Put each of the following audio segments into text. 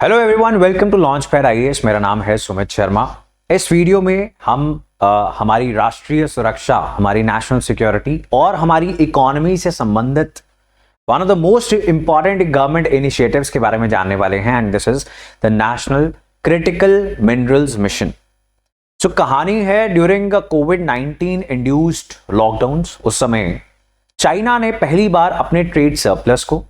Hello everyone, welcome to Launchpad IAS. मेरा नाम है सुमित शर्मा। इस वीडियो में हम हमारी राष्ट्रीय सुरक्षा, हमारी नेशनल सिक्योरिटी और हमारी इकोनॉमी से संबंधित one of the most important government initiatives के बारे में जानने वाले हैं, and this is the national critical minerals mission. So कहानी है ड्यूरिंग कोविड-19 इंड्यूस्ड लॉकडाउन्स, उस समय चाइना ने पहली बार अपने ट्रेड सरप्लस को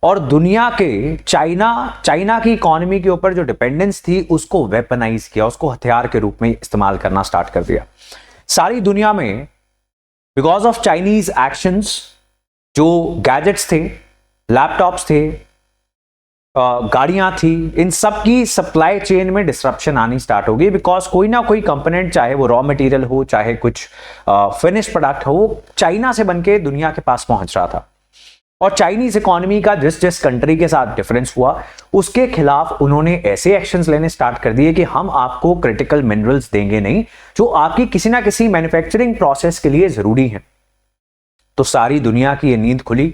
और दुनिया के चाइना की इकोनॉमी के ऊपर जो डिपेंडेंस थी उसको वेपनाइज किया, उसको हथियार के रूप में इस्तेमाल करना स्टार्ट कर दिया। सारी दुनिया में बिकॉज ऑफ चाइनीज एक्शंस जो गैजेट्स थे, लैपटॉप्स थे, गाड़ियां थी, इन सब की सप्लाई चेन में डिसरप्शन आनी स्टार्ट हो गई। बिकॉज कोई ना कोई कंपोनेंट, चाहे वो रॉ मटेरियल हो, चाहे कुछ फिनिश प्रोडक्ट हो, वो चाइना से बनके दुनिया के पास पहुंच रहा था। और चाइनीज इकोनॉमी का जिस कंट्री के साथ डिफरेंस हुआ, उसके खिलाफ उन्होंने ऐसे एक्शंस लेने स्टार्ट कर दिए कि हम आपको क्रिटिकल मिनरल्स देंगे नहीं जो आपकी किसी ना किसी मैन्युफैक्चरिंग प्रोसेस के लिए जरूरी है। तो सारी दुनिया की ये नींद खुली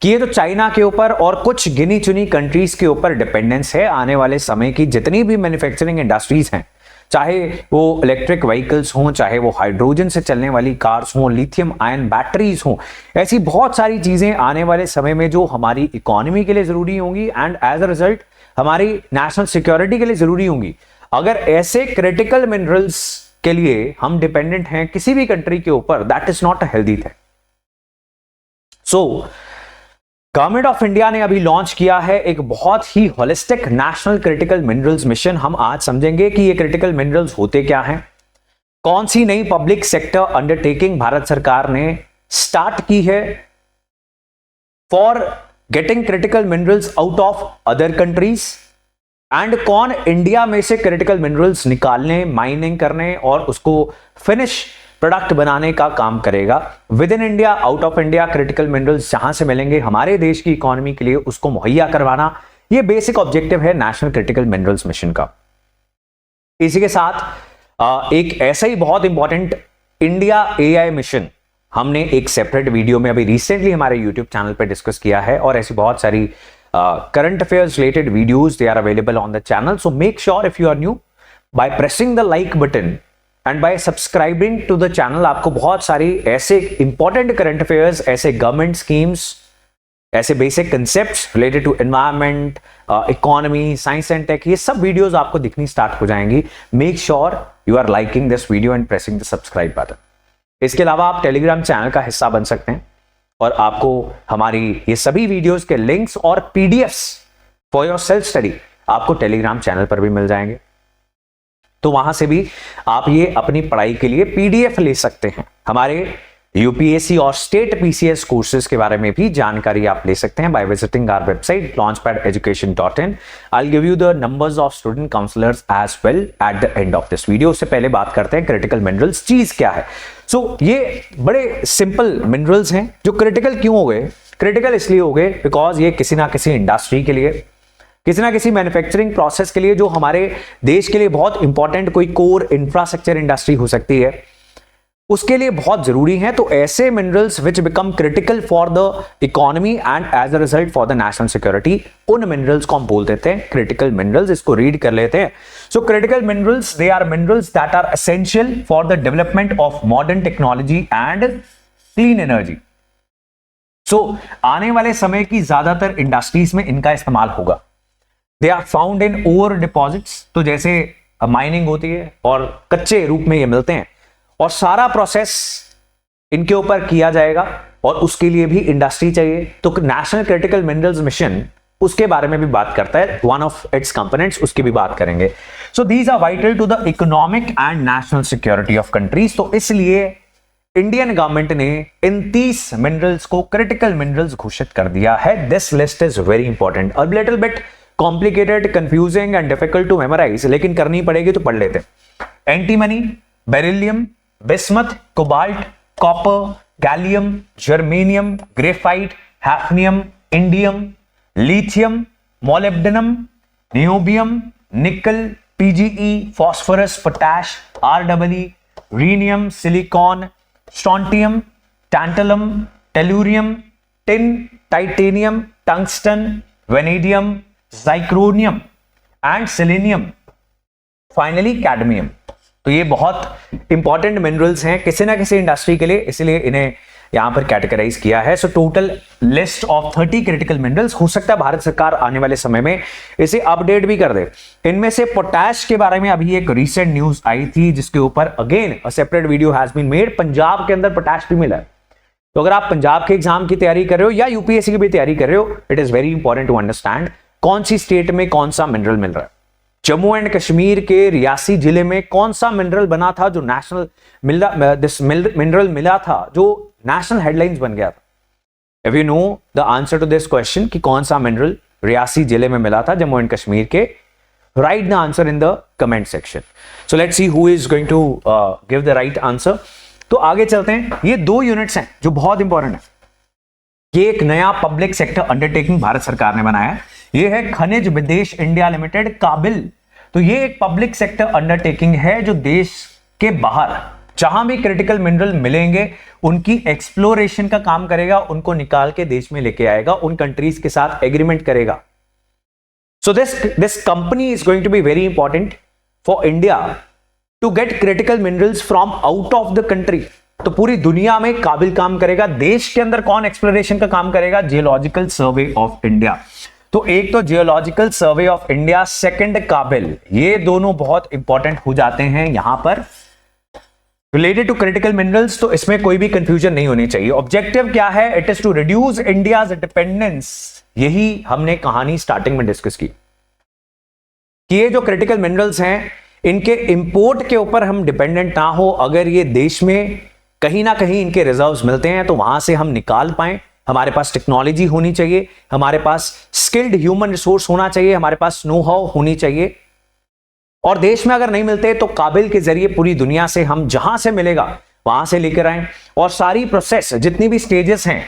कि ये तो चाइना के ऊपर और कुछ गिनी चुनी कंट्रीज के ऊपर डिपेंडेंस है। आने वाले समय की जितनी भी मैन्युफैक्चरिंग इंडस्ट्रीज हैं, चाहे वो इलेक्ट्रिक व्हीकल्स हों, चाहे वो हाइड्रोजन से चलने वाली कार्स हों, लिथियम आयन बैटरीज हों, ऐसी बहुत सारी चीजें आने वाले समय में जो हमारी इकोनॉमी के लिए जरूरी होंगी एंड एज अ रिजल्ट हमारी नेशनल सिक्योरिटी के लिए जरूरी होंगी। अगर ऐसे क्रिटिकल मिनरल्स के लिए हम डिपेंडेंट हैं किसी भी कंट्री के ऊपर, that is not a healthy thing. So government of India ने अभी लॉन्च किया है एक बहुत ही holistic national critical minerals mission. हम आज समझेंगे कि ये क्रिटिकल मिनरल्स होते क्या हैं, कौन सी नई पब्लिक सेक्टर अंडरटेकिंग भारत सरकार ने स्टार्ट की है for getting critical minerals out of other countries, and कौन इंडिया में से क्रिटिकल मिनरल्स निकालने, माइनिंग करने और उसको फिनिश प्रोडक्ट बनाने का काम करेगा। With in India, out of India, critical minerals जहां से मिलेंगे हमारे देश की इकोनॉमी के लिए, उसको मुहैया करवाना, ये बेसिक ऑब्जेक्टिव है नेशनल क्रिटिकल मिनरल्स मिशन का। इसी के साथ एक ऐसा ही बहुत इंपॉर्टेंट इंडिया एआई मिशन हमने एक सेपरेट वीडियो में अभी रिसेंटली हमारे यूट्यूब चैनल पर डिस्कस किया है, और ऐसी बहुत सारी current affairs related videos they are available on the channel. So make sure if you are new, by pressing the like button and by subscribing to the channel, आपको बहुत सारी ऐसे इंपॉर्टेंट करंट अफेयर्स, ऐसे government schemes, ऐसे basic concepts related to environment, economy, science and tech, ये सब videos आपको दिखनी स्टार्ट हो जाएंगी। Make sure you are liking this video and pressing the subscribe button. इसके अलावा आप टेलीग्राम चैनल का हिस्सा बन सकते हैं और आपको हमारी ये सभी वीडियोस के लिंक्स और PDFs for your self study आपको टेलीग्राम चैनल पर भी मिल जाएंगे। तो वहां से भी आप ये अपनी पढ़ाई के लिए पीडीएफ ले सकते हैं। हमारे यूपीएससी और स्टेट पीसीएस कोर्सेज के बारे में भी जानकारी आप ले सकते हैं by visiting our website launchpadeducation.in। I give you the numbers of student counsellors as well at the end of this video. उससे पहले बात करते हैं क्रिटिकल मिनरल्स चीज क्या है। सो ये बड़े सिंपल मिनरल्स हैं जो क्रिटिकल क्यों हो गए। क्रिटिकल इसलिए हो गए बिकॉज ये किसी ना किसी इंडस्ट्री के लिए, किसी ना किसी मैन्युफैक्चरिंग प्रोसेस के लिए, जो हमारे देश के लिए बहुत इंपॉर्टेंट कोई कोर इंफ्रास्ट्रक्चर इंडस्ट्री हो सकती है, उसके लिए बहुत जरूरी है। तो ऐसे minerals which become critical for the economy and as a result for the national security, उन मिनरल्स को हम बोल देते हैं क्रिटिकल मिनरल्स। इसको रीड कर लेते हैं। So critical minerals, they are minerals that are essential for the development of modern technology and clean energy. So आने वाले समय की ज्यादातर इंडस्ट्रीज में इनका इस्तेमाल होगा। They are found in ore deposits, तो जैसे माइनिंग होती है और कच्चे रूप में ये मिलते हैं, और सारा प्रोसेस इनके ऊपर किया जाएगा और उसके लिए भी इंडस्ट्री चाहिए। तो नेशनल क्रिटिकल मिनरल्स मिशन उसके बारे में भी बात करता है, वन ऑफ इट्स कंपोनेंट्स, उसकी भी बात करेंगे। So these are vital to the economic and national security of countries. तो इसलिए इंडियन गवर्नमेंट ने इन 30 मिनरल्स को क्रिटिकल मिनरल्स घोषित कर दिया है। This list is very important, a little bit complicated, confusing and difficult to memorise, लेकिन करनी पड़ेगी तो पढ़ लेते हैं। Antimony, beryllium, bismuth, cobalt, copper, gallium, germanium, graphite, hafnium, indium, lithium, molybdenum, niobium, nickel, PGE, phosphorus, potash, RW, rhenium, silicon, strontium, tantalum, tellurium, tin, titanium, tungsten, vanadium, zirconium, and selenium, finally cadmium. तो ये बहुत important minerals हैं किसी ना किसी industry के लिए, इसलिए इन्हें यहां पर कैटेगराइज किया है। So total list of 30 critical minerals. हो सकता है भारत सरकार आने वाले समय में इसे अपडेट भी कर दे। इनमें से पोटैश के बारे में अभी एक रीसेंट न्यूज आई थी जिसके ऊपर again a separate video has been made. Punjab के अंदर पोटैश भी मिला है, तो अगर आप पंजाब के एग्जाम की तैयारी कर रहे हो या यूपीएससी की भी तैयारी कर रहे हो, it is very important to understand कौन सी स्टेट में कौन सा मिनरल मिल रहा है। जम्मू एंड कश्मीर के रियासी जिले में कौन सा मिनरल बना था जो नेशनल मिनरल मिला था जो नेशनल हेडलाइंस बन गया था। If you know the answer to this question कि कौन सा मिनरल रियासी जिले में मिला था जम्मू एंड कश्मीर के, write the answer in the comment section. So let's see who is going to give the right answer. तो आगे चलते हैं। ये 2 यूनिट्स हैं जो बहुत इंपॉर्टेंट है। ये एक नया पब्लिक सेक्टर अंडरटेकिंग भारत सरकार ने बनाया है। ये है खनिज विदेश इंडिया लिमिटेड, काबिल। तो ये एक पब्लिक सेक्टर अंडरटेकिंग है जो देश के बाहर जहां भी क्रिटिकल मिनरल मिलेंगे उनकी एक्सप्लोरेशन का काम करेगा, उनको निकाल के देश में लेके आएगा, उन कंट्रीज के साथ एग्रीमेंट करेगा। So this company is going to be very important for India to get critical minerals from out of the country. तो पूरी दुनिया में काबिल काम करेगा। देश के अंदर कौन एक्सप्लोरेशन का काम करेगा? Geological survey of India. तो एक तो geological survey of India, second काबिल, ये दोनों बहुत इंपॉर्टेंट हो जाते हैं यहां पर रिलेटेड टू क्रिटिकल मिनरल्स। तो इसमें कोई भी कंफ्यूजन नहीं होनी चाहिए। ऑब्जेक्टिव क्या है? It is to reduce India's dependence. यही हमने कहानी स्टार्टिंग में डिस्कस की कि ये जो क्रिटिकल मिनरल्स हैं इनके इंपोर्ट के ऊपर हम डिपेंडेंट ना हो। अगर ये देश में कहीं ना कहीं इनके रिजर्व्स मिलते हैं तो वहां से हम निकाल पाएं। हमारे पास टेक्नोलॉजी होनी चाहिए, हमारे पास स्किल्ड ह्यूमन रिसोर्स होना चाहिए, हमारे पास नो हाउ होनी चाहिए। और देश में अगर नहीं मिलते तो काबिल के जरिए पूरी दुनिया से हम जहां से मिलेगा वहां से लेकर आए। और सारी प्रोसेस जितनी भी स्टेजेस हैं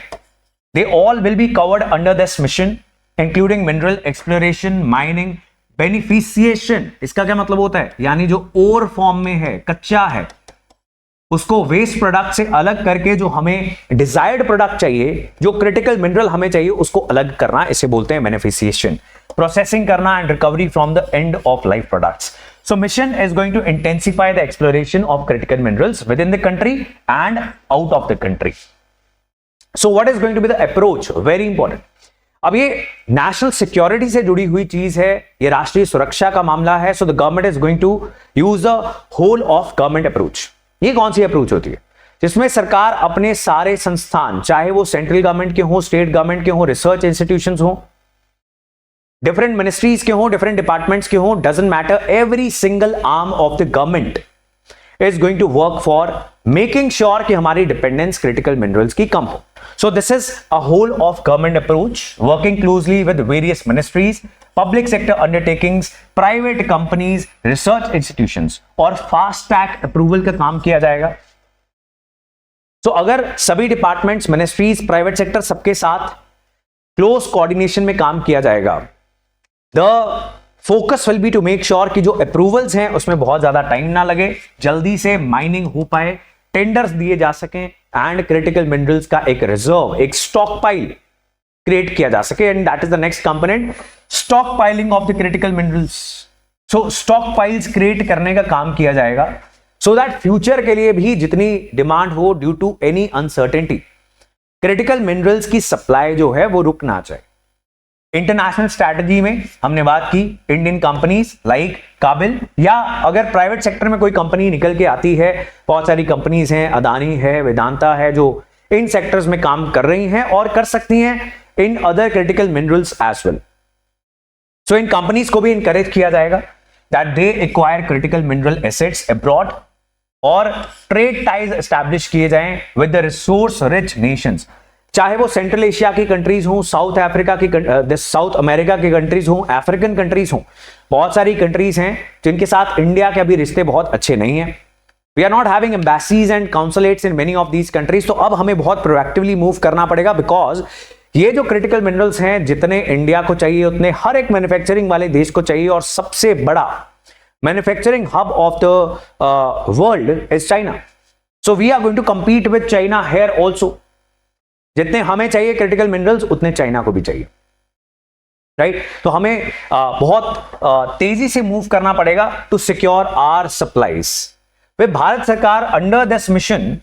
they all will be covered under this mission including mineral exploration, mining, beneficiation. इसका क्या मतलब होता है? यानी जो ओर फॉर्म में है, कच्चा है, उसको वेस्ट प्रोडक्ट से अलग करके जो हमें डिजायर्ड प्रोडक्ट चाहिए, जो क्रिटिकल मिनरल हमें चाहिए, उसको अलग करना, इसे बोलते हैं बेनिफिशिएशन। प्रोसेसिंग करना and recovery from the end of life products. So mission is going to intensify the exploration of critical minerals within the country and out of the country. So what is going to be the approach? Very important. अब ये national security से जुड़ी हुई चीज है, ये राष्ट्रीय सुरक्षा का मामला है। So the government is going to use the whole of government approach. ये कौन सी अप्रोच होती है? जिसमें सरकार अपने सारे संस्थान, चाहे वो सेंट्रल गवर्नमेंट के हों, स्टेट गवर्नमेंट के हों, रिसर्च इंस्टीट्यूशंस हों, डिफरेंट मिनिस्ट्रीज के हों, डिफरेंट डिपार्टमेंट्स के हों, doesn't matter, every single arm of the government is going to work for making sure कि हमारी डिपेंडेंस क्रिटिकल मिनरल्स की कम हो। So this is a whole of government approach working closely with various ministries, public sector undertakings, private companies, research institutions और fast track approval का काम किया जाएगा। तो अगर सभी डिपार्टमेंट्स, मिनिस्ट्रीज, प्राइवेट सेक्टर सबके साथ क्लोज कोऑर्डिनेशन में काम किया जाएगा, the focus will be to make sure कि जो अप्रूवल्स हैं उसमें बहुत ज्यादा टाइम ना लगे, जल्दी से माइनिंग हो पाए, टेंडर्स दिए जा सकें एंड क्रिटिकल मिनरल्स का एक रिजर्व, एक स्टॉक पाइल क्रिएट किया जा सके। And that is the next component, stock piling of the critical minerals. So stock piles create करने का काम किया जाएगा सो दैट फ्यूचर के लिए भी जितनी डिमांड हो due to any uncertainty, critical minerals की सप्लाई जो है वो रुक ना जाए। इंटरनेशनल स्ट्रैटेजी में हमने बात की इंडियन कंपनीज लाइक काबिल, या अगर प्राइवेट सेक्टर में कोई कंपनी निकल के आती है, बहुत सारी कंपनीज हैं, अदानी है, वेदांता है, जो इन सेक्टर्स में काम कर रही हैं और कर सकती हैं in other critical minerals as well. So इन कंपनीज को भी इनकरेज किया जाएगा that they acquire critical mineral assets abroad और ट्रेड टाइज एस्टैब्लिश किए जाएं with the resource rich nations, चाहे वो सेंट्रल एशिया की कंट्रीज हों, साउथ अफ्रीका की, साउथ अमेरिका की कंट्रीज हों, अफ्रीकन कंट्रीज हों। बहुत सारी कंट्रीज हैं जिनके साथ इंडिया के अभी रिश्ते बहुत अच्छे नहीं हैं। We are not having embassies and consulates in many of these countries. तो अब हमें बहुत प्रोएक्टिवली मूव करना पड़ेगा, बिकॉज ये जो क्रिटिकल मिनरल्स हैं जितने इंडिया को चाहिए उतने हर एक मैन्युफैक्चरिंग वाले देश को चाहिए, और सबसे बड़ा manufacturing hub of the world is China. So we are going to compete with China here also। जितने हमें चाहिए क्रिटिकल मिनरल्स उतने चाइना को भी चाहिए। राइट। तो हमें बहुत तेजी से मूव करना पड़ेगा टू सिक्योर आर सप्लाईज। वे भारत सरकार under this mission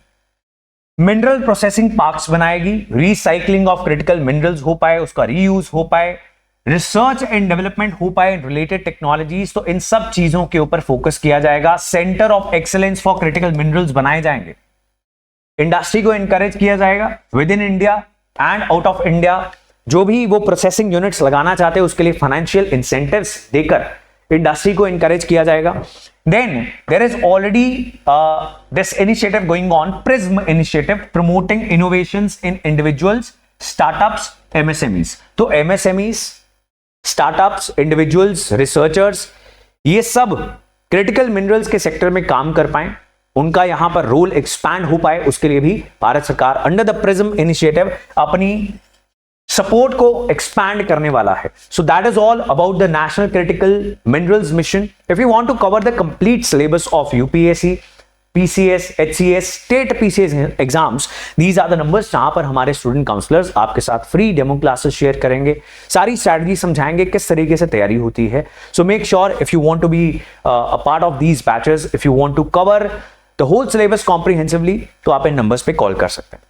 mineral processing parks बनाएगी, रिसाइकलिंग ऑफ क्रिटिकल मिनरल्स हो पाए, उसका रीयूज हो पाए, रिसर्च एंड डेवलपमेंट हो पाए, रिलेटेड टेक्नोलॉजीज, तो इन सब चीजों के ऊपर फोकस किया जाएगा। Centre of excellence for critical minerals बनाए जाएंगे। इंडस्ट्री को एनकरेज किया जाएगा with in India and out of India. जो भी वो प्रोसेसिंग यूनिट्स लगाना चाहते हैं उसके लिए फाइनेंशियल इंसेंटिव्स देकर इंडस्ट्री को एनकरेज किया जाएगा। Then there is already this initiative going on, Prism initiative, promoting innovations in individuals, startups, MSMEs. तो एमएसएमईज, स्टार्टअप्स, इंडिविजुअल्स, रिसर्चर्स, ये सब क्रिटिकल मिनरल्स के सेक्टर में काम कर पाए, उनका यहां पर रोल एक्सपैंड हो पाए, उसके लिए भी भारत सरकार अंडर द प्रिज्म इनिशिएटिव अपनी सपोर्ट को एक्सपैंड करने वाला है। So that is all about the national critical minerals mission. If you want to cover the complete syllabus of UPSC, PCS, HCS, state PCS exams, these are the numbers जहां पर हमारे student counsellors आपके साथ free demo classes share करेंगे, सारी strategy समझाएंगे किस तरीके से तैयारी होती है। So make sure if you want to be a part of these batches, if you want to cover the whole syllabus comprehensively, तो आप इन नंबर्स पे कॉल कर सकते हैं।